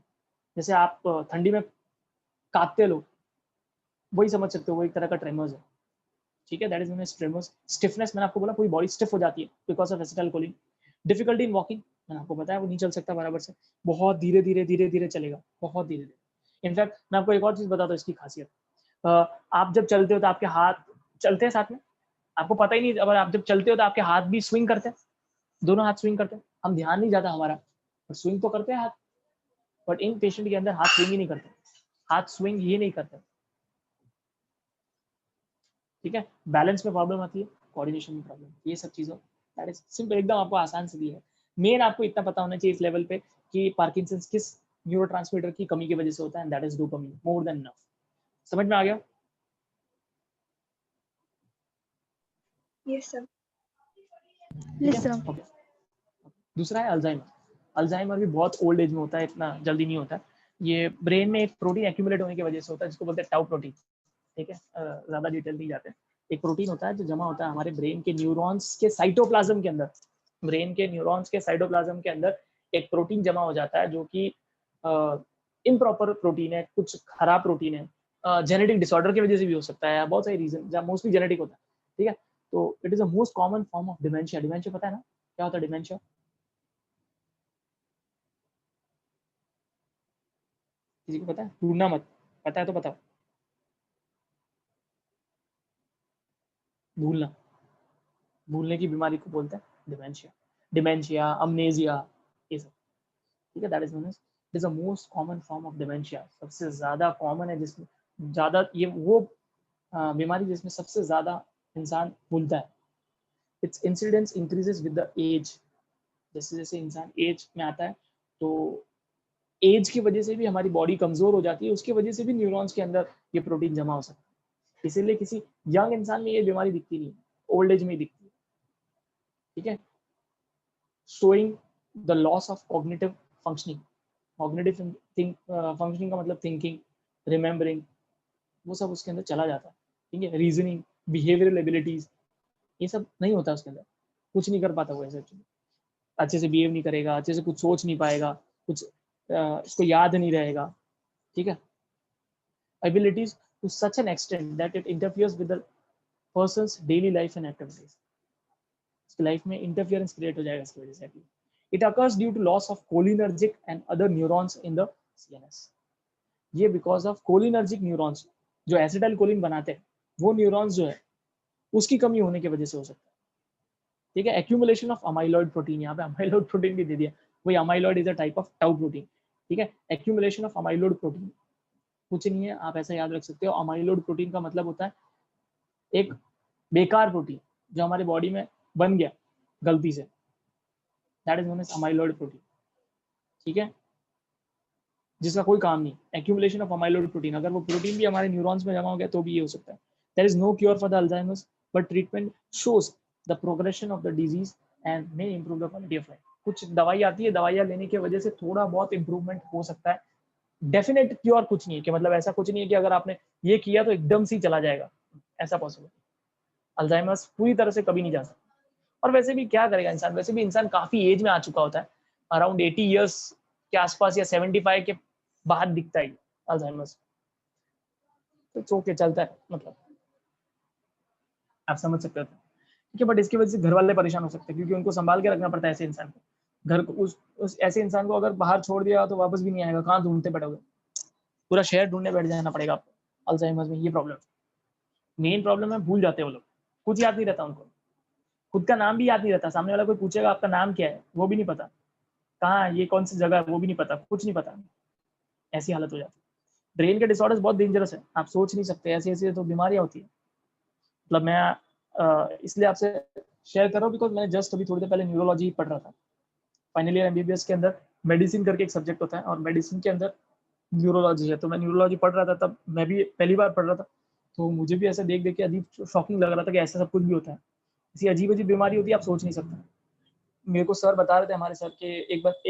जैसे आप ठंडी में कांपते लोग, वही समझ सकते हो, वो एक तरह का ट्रेमर्स है, ठीक है, that is known as tremors. Stiffness, मैंने आपको बोला पूरी बॉडी स्टिफ हो जाती है because of acetylcholine. Difficulty in walking, मैंने आपको बताया वो नहीं चल सकता बराबर से, बहुत धीरे धीरे चलेगा, बहुत धीरे धीरे। इनफैक्ट मैं आपको एक और चीज बताता हूँ इसकी खासियत, आप जब चलते हो तो आपके हाथ चलते हैं साथ में, आपको पता ही नहीं, अगर आप जब चलते हो तो आपके हाथ भी स्विंग करते हैं, दोनों हाथ स्विंग करते हैं, हम ध्यान नहीं जाता हमारा, पर स्विंग तो करते हैं हाथ, बट इन पेशेंट के अंदर हाथ स्विंग ही नहीं करते, हाथ स्विंग ही नहीं करते, ठीक है, बैलेंस में प्रॉब्लम आती है, कोऑर्डिनेशन में प्रॉब्लम, ये सब चीज़ों, दैट इज सिंपल, एकदम आपको आसान से दिया है। मेन आपको इतना पता होना चाहिए इस लेवल पे कि पार्किंसंस किस न्यूरोट्रांसमीटर की कमी की वजह से होता है, and that is dopamine, more than enough. समझ में आ गया? Yes sir. ठीक यस है, सर। ओके। दूसरा है अल्जाइमर। अल्जाइमर भी बहुत ओल्ड एज में होता है, इतना जल्दी नहीं होता है। ये ब्रेन में एक प्रोटीन एक्यूमुलेट होने की वजह से होता है, जिसको बोलते हैं टाउ प्रोटीन, ठीक है, ज़्यादा डिटेल नहीं जाते। एक प्रोटीन होता है जो जमा होता है हमारे ब्रेन के न्यूरॉन्स के साइटोप्लाज्म के अंदर, ब्रेन के न्यूरॉन्स के साइटोप्लाज्म के अंदर एक प्रोटीन जमा हो जाता है जो कि इम्प्रॉपर प्रोटीन है, कुछ खराब प्रोटीन है, जेनेटिक डिसऑर्डर की वजह से भी हो सकता है, बहुत सारे रीजन, मोस्टली जेनेटिक होता है, ठीक है। तो it is a most common form of dementia. Dementia पता है ना क्या होता है डिमेंशिया? किसी को पता है? ढूंढना मत, पता है तो बताओ। भूलना, भूलने की बीमारी को बोलते हैं डिमेंशिया, डिमेंशिया, अमनेजिया, ये सब, ठीक है, that is known as, it is the most common form of dementia, सबसे ज्यादा कॉमन है, जिसमें ज्यादा ये वो बीमारी जिसमें सबसे ज्यादा इंसान भूलता है। Its incidence increases with the age, जैसे जैसे इंसान एज में आता है, तो एज की वजह से भी हमारी बॉडी कमजोर हो जाती है, उसकी वजह से भी न्यूरॉन्स के अंदर ये प्रोटीन जमा हो सकता है, इसीलिए किसी यंग इंसान में ये बीमारी दिखती नहीं है, ओल्ड एज में ही दिखती है, ठीक है। Showing the loss of cognitive functioning, cognitive functioning का मतलब थिंकिंग, रिमेम्बरिंग, वो सब उसके अंदर चला जाता है, ठीक है, रीजनिंग, बिहेवियरल एबिलिटीज, ये सब नहीं होता उसके अंदर, कुछ नहीं कर पाता वो ऐसे, अच्छे से बिहेव नहीं करेगा, अच्छे से कुछ सोच नहीं पाएगा, कुछ उसको याद नहीं रहेगा, ठीक है। abilities to such an extent that it interferes with the person's daily life and activities. उसकी लाइफ में इंटरफियरेंस क्रिएट हो जाएगा इसकी वजह से. It occurs due to loss of cholinergic and other neurons in the CNS. ये because of cholinergic neurons जो acetyl choline बनाते हैं, वो न्यूरॉन्स जो है उसकी कमी होने की वजह से हो सकता है. ठीक है. एक्यूमुलेशन ऑफ अमाइलॉइड प्रोटीन, यहाँ पे अमाइलॉइड प्रोटीन भी दे दिया. वही amyloid is a type of tau protein. ठीक है. एक्यूमुलेशन ऑफ अमाइलॉइड प्रोटीन कुछ नहीं है, आप ऐसा याद रख सकते हो. अमाइलॉइड प्रोटीन का मतलब होता है एक बेकार प्रोटीन जो हमारे बॉडी में बन गया गलती से, that is known as amyloid protein. ठीक है. जिसका कोई काम नहीं. एक्यूमुलेशन ऑफ अमाइलॉइड प्रोटीन, अगर वो प्रोटीन भी हमारे न्यूरॉन्स में जमा हो गया तो भी ये हो सकता है. There is no cure for the Alzheimer's but treatment shows the progression of the disease and may improve the quality of life. कुछ दवाई आती है, दवाइयाँ लेने की वजह से थोड़ा बहुत इंप्रूवमेंट हो सकता है. डेफिनेट क्योर कुछ नहीं है कि मतलब ऐसा कुछ नहीं है कि अगर आपने ये किया तो एकदम से ही चला जाएगा, ऐसा पॉसिबल. अल्जाइमर्स पूरी तरह से कभी नहीं जा सकता. और वैसे भी क्या करेगा इंसान, वैसे भी इंसान काफी एज में आ चुका होता है, अराउंड 80 ईयर्स के आसपास या 75 के बाद दिखता है अल्जाइमर्स. तो चोके चलता है, मतलब आप समझ सकते हो. ठीक है. बट इसकी वजह से घर वाले परेशान हो सकते हैं क्योंकि उनको संभाल के रखना पड़ता है ऐसे इंसान को. घर को उस ऐसे इंसान को अगर बाहर छोड़ दिया तो वापस भी नहीं आएगा. कहाँ ढूंढते बैठोगे, पूरा शहर ढूंढने बैठ जाना पड़ेगा आपको. अल्जाइमर्स में ये प्रॉब्लम, मेन प्रॉब्लम है, भूल जाते हैं वो लोग. कुछ याद नहीं रहता उनको, खुद का नाम भी याद नहीं रहता. सामने वाला कोई पूछेगा आपका नाम क्या है, वो भी नहीं पता. कहाँ ये कौन सी जगह है वो भी नहीं पता, कुछ नहीं पता. ऐसी हालत हो जाती है. ब्रेन के डिसऑर्डर्स बहुत डेंजरस है, आप सोच नहीं सकते. ऐसी ऐसी तो बीमारियां होती है. मतलब मैं इसलिए आपसे शेयर कर रहा हूँ बिकॉज मैंने जस्ट अभी थोड़ी देर पहले न्यूरोलॉजी पढ़ रहा था. फाइनल ईयर एमबीबीएस के अंदर मेडिसिन करके एक सब्जेक्ट होता है और मेडिसिन के अंदर न्यूरोलॉजी है. तो मैं न्यूरोलॉजी पढ़ रहा था, तब मैं भी पहली बार पढ़ रहा था. तो मुझे भी ऐसा देख देख के अजीब शॉकिंग लग रहा था कि ऐसा सब कुछ भी होता है. ऐसी अजीब अजीब बीमारी होती है, आप सोच नहीं सकते. मेरे को सर बता रहे थे हमारे सर के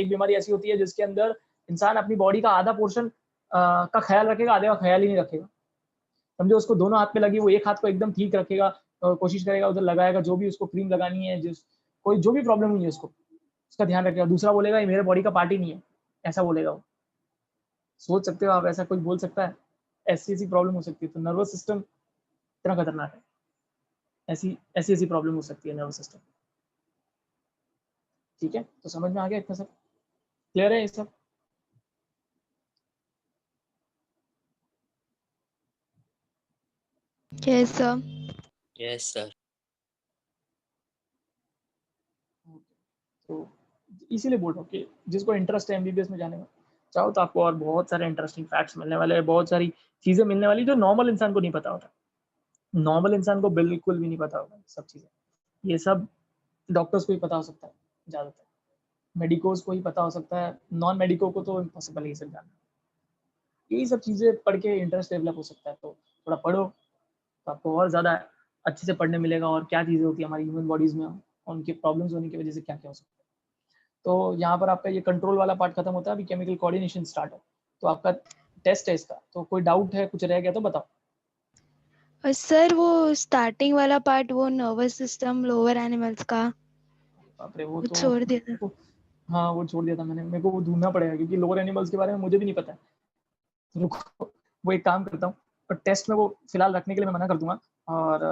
एक बीमारी ऐसी होती है जिसके अंदर इंसान अपनी बॉडी का आधा पोर्शन का ख्याल रखेगा, आधे का ख्याल ही नहीं रखेगा. समझो उसको दोनों हाथ पे लगी, वो एक हाथ को एकदम ठीक रखेगा, कोशिश करेगा उधर लगाएगा, जो भी उसको क्रीम लगानी है, कोई जो भी प्रॉब्लम हुई है उसको, उसका ध्यान रखेगा. दूसरा बोलेगा ये मेरे बॉडी का पार्ट ही नहीं है, ऐसा बोलेगा वो. सोच सकते हो आप, ऐसा कोई बोल सकता है? ऐसी प्रॉब्लम हो सकती है. तो नर्वस सिस्टम इतना खतरनाक है. ऐसी प्रॉब्लम हो सकती है नर्वस सिस्टम. ठीक है. तो समझ में आ गया इतना सब? क्लियर है ये सब? Yes sir. Yes sir. तो इसीलिए बोल रहा हूँ कि जिसको इंटरेस्ट है एमबीबीएस में जाने में, चाहो तो आपको और बहुत सारे इंटरेस्टिंग फैक्ट्स मिलने वाले हैं, बहुत सारी चीजें मिलने वाली जो नॉर्मल इंसान को नहीं पता होता. नॉर्मल इंसान को बिल्कुल भी नहीं पता होगा सब चीजें. ये सब डॉक्टर्स को ही पता हो सकता है, ज्यादातर मेडिकोज को ही पता हो सकता है. नॉन मेडिको को तो इम्पॉसिबल ही सब जानना. यही सब चीजें पढ़ के इंटरेस्ट डेवलप हो सकता है. तो थोड़ा पढ़ो तो आपको और ज़्यादा अच्छे से पढ़ने मिलेगा और क्या चीज़ें होती है हमारी ह्यूमन बॉडीज़ में, और उनके प्रॉब्लम्स होने की वजह से क्या क्या हो सकता है. तो यहाँ पर आपका ये कंट्रोल वाला पार्ट खत्म होता है, अभी केमिकल कोऑर्डिनेशन स्टार्ट है. तो आपका टेस्ट है इसका, तो कोई डाउट है, कुछ रह गया तो बताओ. और सर वो स्टार्टिंग वाला पार्ट, वो नर्वस सिस्टम लोअर एनिमल्स का, बाप रे, वो वो तो छोड़ दिया था. हाँ वो छोड़ दिया था मैंने. मेरे को वो ढूंढना पड़ेगा क्योंकि लोअर एनिमल्स के बारे में मुझे भी नहीं पता है. तो रुको, वो एक काम करता हूँ, पर टेस्ट में वो फिलहाल रखने के लिए मैं मना कर दूंगा. और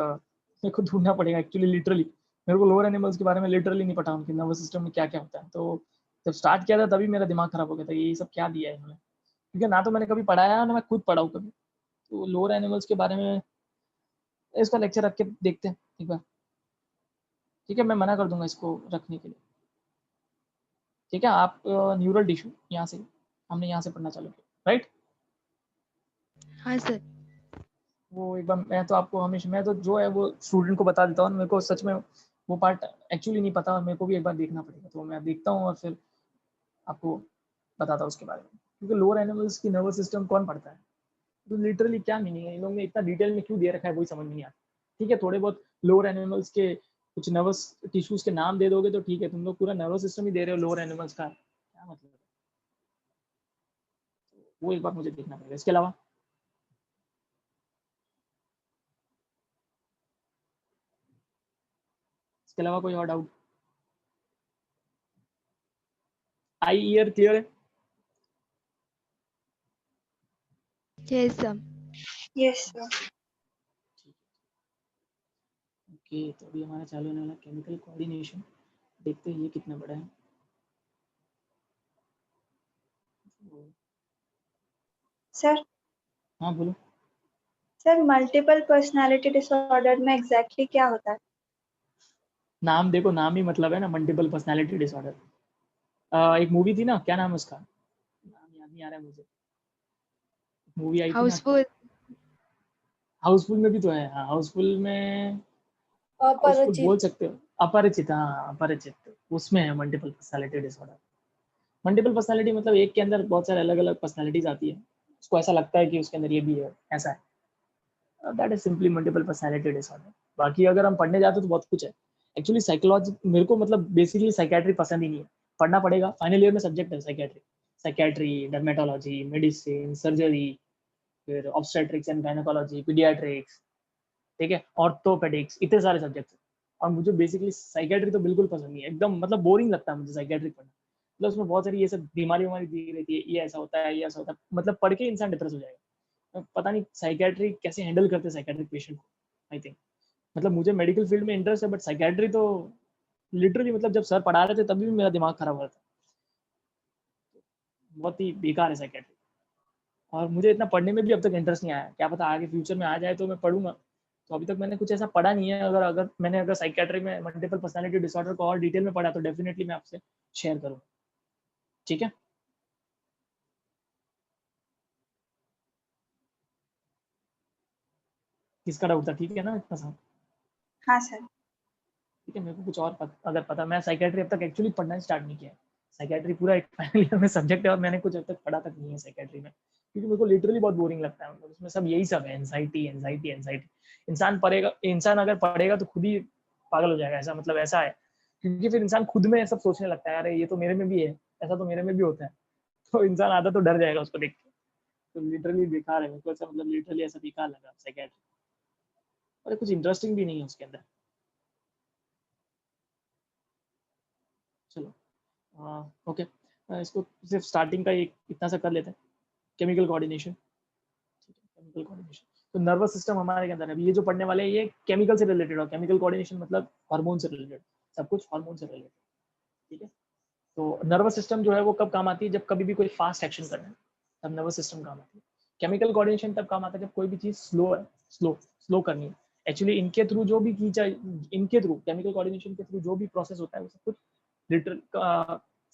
मेरे को ढूंढना पड़ेगा एक्चुअली, लिटरली मेरे को लोअर एनिमल्स के बारे में लिटरली नहीं पता, उनके नर्वस सिस्टम में क्या क्या होता है. तो जब स्टार्ट किया था तभी मेरा दिमाग खराब हो गया था, ये सब क्या दिया है इन्होंने, क्योंकि ना तो मैंने कभी पढ़ाया है ना मैं खुद पढ़ा हूँ कभी. तो लोअर एनिमल्स के बारे में इसका लेक्चर रख के देखते हैं एक बार. ठीक है, मैं मना कर दूंगा इसको रखने के लिए. ठीक है. आप न्यूरल टिश्यू यहाँ से, हमने यहाँ से पढ़ना चालू किया, राइट? हाँ सर. वो एक बार मैं तो आपको हमेशा, मैं तो जो है वो स्टूडेंट को बता देता हूँ. मेरे को सच में वो पार्ट एक्चुअली नहीं पता और मेरे को भी एक बार देखना पड़ेगा. तो मैं देखता हूँ और फिर आपको बताता हूँ उसके बारे में, क्योंकि लोअर एनिमल्स की नर्वस सिस्टम कौन पढ़ता है. तो लिटरली क्या मीनिंग है, इन लोगों ने इतना डिटेल में क्यों दे रखा है वही समझ में नहीं आता. ठीक है, थोड़े बहुत लोअर एनिमल्स के कुछ नर्वस टिश्यूज के नाम दे दोगे तो ठीक है. तुम लोग पूरा नर्वस सिस्टम ही दे रहे हो लोअर एनिमल्स का, क्या मतलब है? वो एक बार मुझे देखना पड़ेगा. इसके अलावा कोई और डाउट? आई ईयर क्लियर है? Yes sir. Yes sir. Okay, तो अभी हमारा चालू होने वाला केमिकल कोऑर्डिनेशन, देखते हैं ये कितना बड़ा है। सर हाँ बोलो। सर मल्टीपल पर्सनालिटी डिसऑर्डर में एग्जैक्टली क्या होता है? नाम देखो, नाम ही मतलब है ना, मल्टीपल पर्सनालिटी डिसऑर्डर। एक मूवी थी ना, क्या नाम है उसका, नाम याद नहीं आ रहा है मुझे। मूवी आई थी ना, हाउसफुल। हाउसफुल में भी तो है। हाँ, हाउसफुल में, हाउसफुल अपरिचित। बोल सकते हो। अपरिचित, हाँ अपरिचित, उसमें है multiple personality disorder. Multiple personality मतलब एक के अंदर बहुत सारे अलग अलग पर्सनालिटीज आती है, उसको ऐसा लगता है कि उसके अंदर ये भी है, ऐसा है। That is simply multiple personality disorder. बाकी अगर हम पढ़ने जाते तो बहुत कुछ है। एक्चुअली साइकोलॉजी मेरे को मतलब बेसिकली साइकेट्री पसंद ही नहीं है। पढ़ना पड़ेगा, फाइनल ईयर में सब्जेक्ट है psychiatry. Psychiatry, dermatology, medicine, surgery, फिर ऑब्स्टेट्रिक्स एंड गायनेकोलॉजी, पीडियाट्रिक्स, ठीक है, ऑर्थोपेडिक्स, इतने सारे सब्जेक्ट हैं। और मुझे बेसिकली साइकेट्री तो बिल्कुल पसंद नहीं है, एकदम मतलब बोरिंग लगता है मुझे साइकेट्री पढ़ना। मतलब उसमें बहुत सारी ये सब बीमारी उमारी दी रहती है, ये ऐसा होता है, ये ऐसा होता है, मतलब पढ़ के इंसान डिप्रेस हो जाएगा। पता नहीं साइकेट्री कैसे हैंडल करते हैं साइकेट्रिक पेशेंट को, आई थिंक। मतलब मुझे मेडिकल फील्ड में इंटरेस्ट है, बट साइकेट्री तो लिटरली मतलब जब सर पढ़ा रहे थे तभी भी मेरा दिमाग खराब हो रहा था। बहुत ही बेकार है साइकेट्री। और मुझे इतना पढ़ने में भी अब तक इंटरेस्ट नहीं आया, क्या पता आगे फ्यूचर में आ जाए तो मैं पढ़ूंगा। तो अभी तक मैंने कुछ ऐसा पढ़ा नहीं है। अगर अगर मैंने अगर साइकेट्री में मल्टीपल पर्सनालिटी डिसऑर्डर को और डिटेल में पढ़ा तो डेफिनेटली मैं आपसे शेयर करूँगा, ठीक है। किसका डाउट था, ठीक है ना इतना सा? हाँ सर। ठीक है, मेरे को कुछ और अगर पता, मैं साइकेट्री अब तक एक्चुअली पढ़ना स्टार्ट नहीं किया है। साइकेट्री पूरा एक फाइनल ईयर में सब्जेक्ट है और मैंने कुछ अब तक पढ़ा तक नहीं है साइकेट्री में, क्योंकि मेरे को लिटरली बहुत बोरिंग लगता है। मतलब उसमें सब यही सब है, एंजाइटी एंजाइटी एंजाइटी। इंसान पढ़ेगा, इंसान अगर पढ़ेगा तो खुद ही पागल हो जाएगा, ऐसा मतलब ऐसा है। क्योंकि फिर इंसान खुद में सब सोचने लगता है, अरे ये तो मेरे में भी है, ऐसा तो मेरे में भी होता है। तो इंसान आधा तो डर जाएगा उसको देख के। तो लिटरली बेकार है, मेरे को ऐसा मतलब लिटरली ऐसा बेकार लगा साइकेट्री। और कुछ इंटरेस्टिंग भी नहीं है उसके अंदर। चलो, ओके, इसको सिर्फ स्टार्टिंग का एक इतना सा कर लेते हैं, केमिकल कोऑर्डिनेशन। केमिकल कोऑर्डिनेशन, तो नर्वस सिस्टम हमारे के अंदर है। अभी ये जो पढ़ने वाले हैं ये केमिकल से रिलेटेड हो। केमिकल कोऑर्डिनेशन मतलब हार्मोन से रिलेटेड, सब कुछ हार्मोन से रिलेटेड, ठीक है। तो नर्वस सिस्टम जो है वो कब काम आती है, जब कभी भी कोई फास्ट एक्शन करना है तब नर्वस सिस्टम काम आती है। केमिकल कोऑर्डिनेशन तब काम आता है जब कोई भी चीज स्लो है, स्लो करनी है। एक्चुअली इनके थ्रू जो भी की जाए, इनके थ्रू केमिकल कोऑर्डिनेशन के थ्रू जो भी प्रोसेस होता है वो सब कुछ लिटरल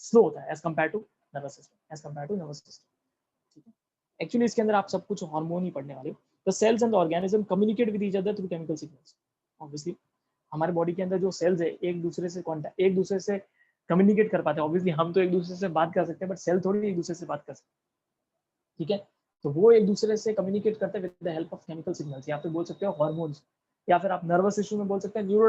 स्लो होता है as compare to nervous system, as compare to nervous system, ठीक है। एक्चुअली इसके अंदर आप सब कुछ हार्मोन ही पढ़ने वाले हो। The cells and the organism communicate with each other through chemical signals. Obviously हमारे बॉडी के अंदर जो सेल्स है एक दूसरे से कॉन्टैक्ट, एक दूसरे से कम्युनिकेट कर पाते हैं। ऑब्वियसली हम तो एक दूसरे से बात कर सकते हैं, बट सेल थोड़ी एक दूसरे से बात कर सकते हैं, ठीक है। तो वो एक दूसरे से कम्युनिकेट करते हैं with the help of chemical signals, या फिर बोल सकते हो हार्मोन्स, या फिर आप नर्वस सिस्टम में बोल सकते हैं न्यूरो,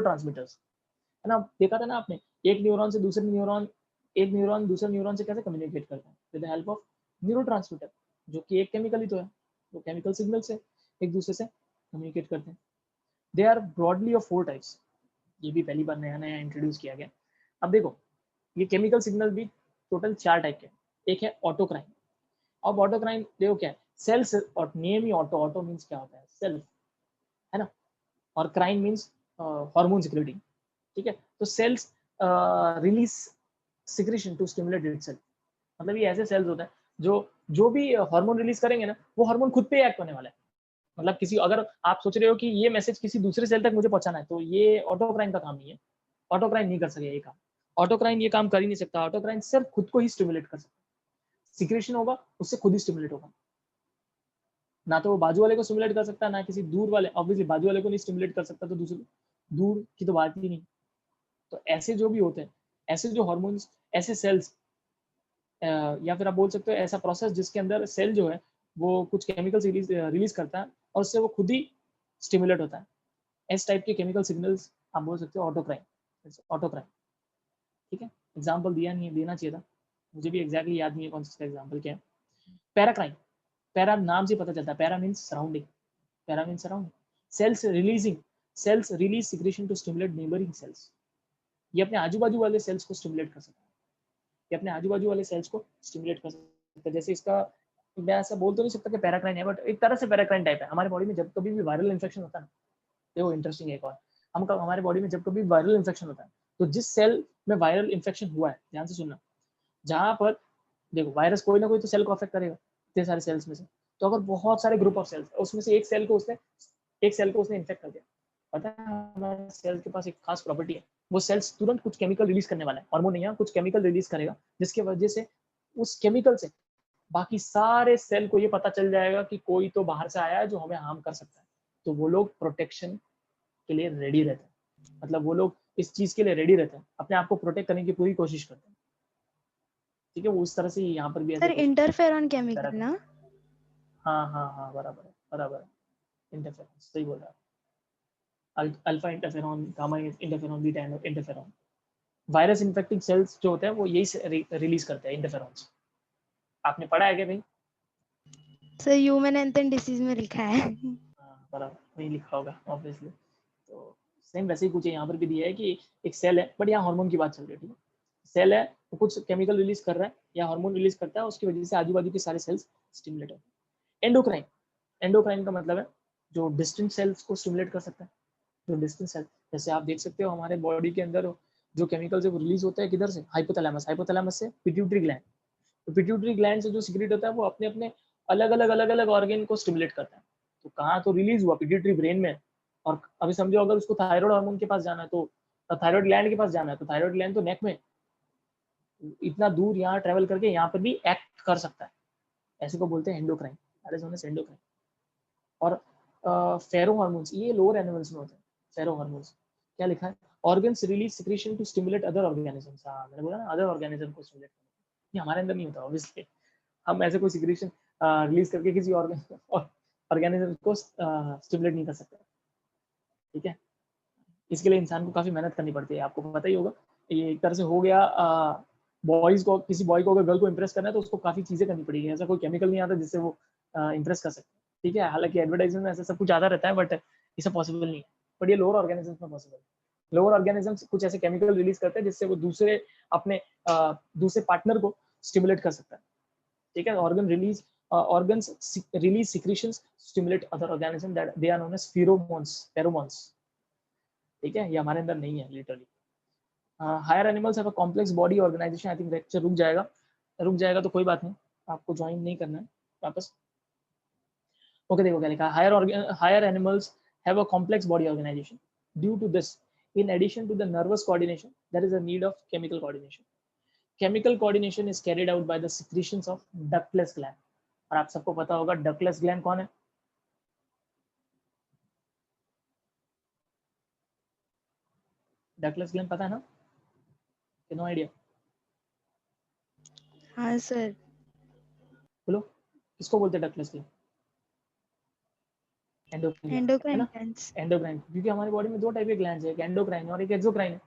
है ना। देखा था ना आपने, एक न्यूरॉन से दूसरे न्यूरॉन, एक न्यूरॉन दूसरे न्यूरॉन से कैसे कम्युनिकेट करता है, with the help of neurotransmitter, जो कि एक केमिकल ही तो है। वो केमिकल सिग्नल से एक दूसरे से कम्युनिकेट करते हैं। They are broadly of 4 types. ये भी पहली बार नया नया इंट्रोड्यूस किया गया। अब देखो, ये केमिकल सिग्नल भी टोटल 4 टाइप के। एक है ऑटोक्राइन। अब ऑटोक्राइन देखो क्या है, सेल्स, और नेम ही ऑटो, ऑटो मीन्स क्या होता है, सेल्फ, है ना। और क्राइन मीन्स हार्मोन सिक्रेटिंग, ठीक है। तो cells release secretion to stimulate itself. मतलब ये ऐसे सेल्स होते हैं जो जो भी हार्मोन रिलीज करेंगे ना, वो हार्मोन खुद पे एक्ट होने वाला है। मतलब किसी, अगर आप सोच रहे हो कि ये मैसेज किसी दूसरे सेल तक मुझे पहुंचाना है, तो ये ऑटोक्राइन का काम नहीं है। ऑटोक्राइन नहीं कर सके ये काम। ऑटोक्राइन ये काम कर ही नहीं सकता। ऑटोक्राइन सिर्फ खुद को ही स्टिमुलेट कर सकता है। सिक्रेशन होगा उससे खुद ही स्टिमुलेट होगा। ना तो वो बाजू वाले को स्टिमुलेट कर सकता है, ना किसी दूर वाले, ऑब्वियसली बाजू वाले को नहीं स्टिमुलेट कर सकता, तो दूसरे दूर की तो बात ही नहीं। तो ऐसे जो भी होते हैं, ऐसे जो हार्मोन्स, ऐसे सेल्स, या फिर आप बोल सकते हो ऐसा प्रोसेस जिसके अंदर सेल जो है वो कुछ केमिकल्स रिलीज करता है और उससे वो खुद ही स्टिमुलेट होता है। इस टाइप के केमिकल सिग्नल्स आप बोल सकते हो ऑटोक्राइन, ऑटोक्राइन, ठीक है। एग्जाम्पल दिया नहीं, देना चाहिए था, मुझे भी एग्जैक्टली याद नहीं है कौन सा एग्जाम्पल क्या है। पैराक्राइन, पैरा नाम से पता चलता है, para means surrounding, para means surrounding. Cells releasing, cells release secretion to stimulate neighbouring cells. ये अपने आजू बाजू वाले सेल्स को स्टिमुलेट कर सकता है, ये अपने आजू बाजू वाले सेल्स को स्टिमुलेट कर सकता है। जैसे इसका मैं ऐसा बोल तो नहीं सकता कि पैराक्राइन है, बट एक तरह से पैराक्राइन टाइप है। हमारे बॉडी में जब कभी भी वायरल इन्फेक्शन होता है ना, देखो इंटरेस्टिंग है एक और, हमारे बॉडी में जब कभी वायरल इन्फेक्शन होता है तो जिस सेल में वायरल इन्फेक्शन हुआ है, ध्यान से सुनना, जहाँ पर देखो वायरस कोई ना कोई तो सेल को अफेक्ट करेगा इतने सारे सेल्स में से, तो अगर बहुत सारे ग्रुप ऑफ सेल्स उसमें से एक सेल को उसने इन्फेक्ट कर दिया, पता है हमारे सेल के पास एक खास प्रॉपर्टी है, वो सेल्स तुरंत कुछ केमिकल रिलीज करने वाला है, हार्मोन नहीं है, कुछ केमिकल रिलीज करेगा जिसकी वजह से उस केमिकल से बाकी सारे सेल को ये पता चल जाएगा कि कोई तो बाहर से आया है जो हमें हार्म कर सकता है, तो वो लोग प्रोटेक्शन के लिए रेडी रहते हैं, मतलब वो लोग इस चीज के लिए रेडी रहते हैं, अपने आप को प्रोटेक्ट करने की पूरी कोशिश करते हैं, ठीक है। वो उस तरह से यहाँ पर भी सर ऐसे इंटरफेरॉन केमिकल ना? हाँ बराबर है, इंटरफेरॉन सही बोल रहा है, alpha interferon, gamma interferon, beta interferon, virus infecting cells जो होते हैं वो यही रिलीज करते हैं इंटरफेरॉन्स। आपने पढ़ा है क्या भाई? सर ह्यूमन एंथन डिसीज में लिखा है। हाँ बराबर, नहीं लिखा होगा ऑब्वियसली। तो सेम वैसे ही कुछ यहाँ पर भी दिया है कि एक सेल है, बट यहाँ हार्मोन की बात चल रही है, ठीक है। सेल है वो कुछ केमिकल रिलीज कर रहा है या हार्मोन रिलीज करता है, उसकी वजह से आजू बाजू के सारे सेल्स स्टिमुलेट होते हैं। एंडोक्राइन का मतलब है जो डिस्टेंट सेल्स को स्टिमुलेट कर सकता है, जो डिस्टेंट सेल, जैसे आप देख सकते हो हमारे बॉडी के अंदर जो केमिकल्स है वो रिलीज होता है किधर से, हाइपोथैलेमस से पिट्यूटरी ग्लैंड, तो पिट्यूटरी ग्लैंड से जो सीक्रेट होता है वो अपने अपने अलग अलग ऑर्गन को स्टिमुलेट करता है। तो कहाँ तो रिलीज हुआ, पिट्यूटरी ब्रेन में, और अभी समझो अगर उसको थायराइड हार्मोन के पास जाना है, तो थायराइड ग्लैंड के पास जाना है, तो थायराइड ग्लैंड तो नेक में, इतना दूर यहाँ ट्रेवल करके यहाँ पर भी एक्ट कर सकता है, ऐसे को बोलते हैं endocrine, that is known as endocrine. और फेरो हार्मोन्स ये लोअर एनिमल्स में होते हैं। फेरो हार्मोन्स क्या लिखा है, organs release secretion to stimulate other organisms, हाँ मैंने बोला ना अदर ऑर्गेनिज्म को स्टिमुलेट करना, ये हमारे अंदर नहीं होता ऑब्वियसली, हम ऐसे कोई सिक्रीशन रिलीज करके किसी ऑर्गेनिज्म को स्टिमुलेट नहीं कर सकते, ठीक है। इसके लिए इंसान को काफी मेहनत करनी पड़ती है, आपको पता ही होगा, ये एक तरह से हो गया, बॉयज को, किसी बॉय को अगर गर्ल को इंप्रेस करना है तो उसको काफी चीजें करनी पड़ेगी, ऐसा कोई केमिकल नहीं आता जिससे वो इंप्रेस कर सकते, ठीक है। हालांकि एडवर्टाइजमेंट में ऐसा सब कुछ ज्यादा रहता है, बट ये सब पॉसिबल नहीं है, बट ये लोअर ऑर्गेनिजम्स में पॉसिबल है। लोअर ऑर्गेनिजम्स कुछ ऐसे केमिकल रिलीज करते हैं जिससे वो दूसरे अपने दूसरे पार्टनर को स्टिमुलेट कर सकता है, ठीक है। organs release secretions stimulate other organisms that they are known as pheromones, ठीक है। ये हमारे अंदर नहीं है literally. Higher animals have a complex body organisation, I think lecture रुक जाएगा तो कोई बात नहीं, आपको ज्वाइन नहीं करना है वापस। ओके देखो क्या लिखा है, higher animals have a complex body organisation, due to this in addition to the nervous coordination there is a need of chemical coordination. Chemical coordination is carried out by the secretions of ductless gland, और आप सबको पता होगा ductless gland कौन है, ductless gland पता है ना, नो आइडिया? हाँ सर। बोलो किसको बोलते हैं डकलेस ग्लैंड? एंडोक्राइन है एंडोक्राइन ना, ग्लैंड्स। एंडोक्राइन, क्योंकि हमारी बॉडी में दो टाइप के ग्लैंड्स है, एक एंडोक्राइन और एक एक्सोक्राइन है।